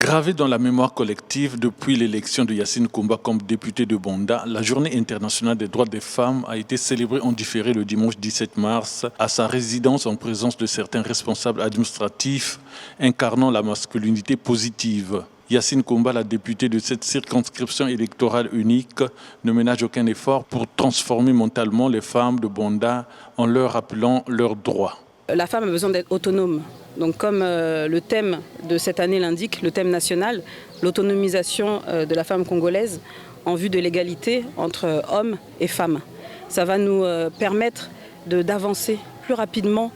Gravée dans la mémoire collective depuis l'élection de Yacine Coumba comme député de Bonda, la Journée internationale des droits des femmes a été célébrée en différé le dimanche 17 mars à sa résidence en présence de certains responsables administratifs incarnant la masculinité positive. Yacine Coumba, la députée de cette circonscription électorale unique, ne ménage aucun effort pour transformer mentalement les femmes de Bonda en leur rappelant leurs droits. La femme a besoin d'être autonome. Donc comme le thème de cette année l'indique, le thème national, l'autonomisation de la femme congolaise en vue de l'égalité entre hommes et femmes. Ça va nous permettre d'avancer plus rapidement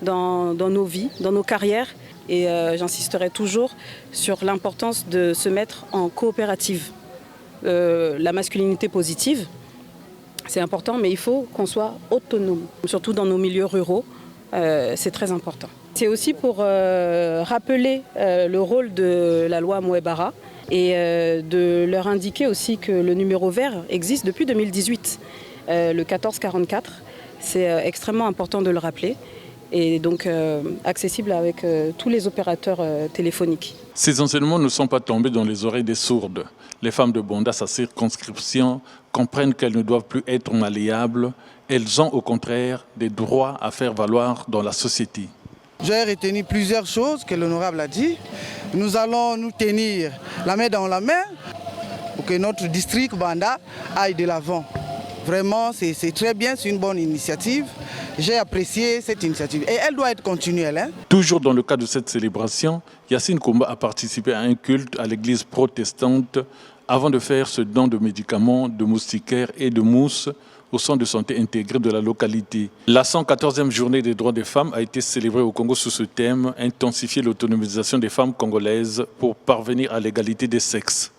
dans nos vies, dans nos carrières. Et j'insisterai toujours sur l'importance de se mettre en coopérative. La masculinité positive, c'est important, mais il faut qu'on soit autonome, surtout dans nos milieux ruraux. C'est très important. C'est aussi pour rappeler le rôle de la loi Mouebara et de leur indiquer aussi que le numéro vert existe depuis 2018, le 1444. C'est extrêmement important de le rappeler et donc accessible avec tous les opérateurs téléphoniques. Ces enseignements ne sont pas tombés dans les oreilles des sourdes. Les femmes de Bonda, sa circonscription, comprennent qu'elles ne doivent plus être malléables. Elles ont au contraire des droits à faire valoir dans la société. J'ai retenu plusieurs choses que l'honorable a dit. Nous allons nous tenir la main dans la main pour que notre district Banda aille de l'avant. Vraiment, c'est très bien, c'est une bonne initiative. J'ai apprécié cette initiative et elle doit être continuelle. Hein. Toujours dans le cadre de cette célébration, Yacine Coumba a participé à un culte à l'église protestante avant de faire ce don de médicaments, de moustiquaires et de mousse au centre de santé intégré de la localité. La 114e journée des droits des femmes a été célébrée au Congo sous ce thème « Intensifier l'autonomisation des femmes congolaises pour parvenir à l'égalité des sexes ».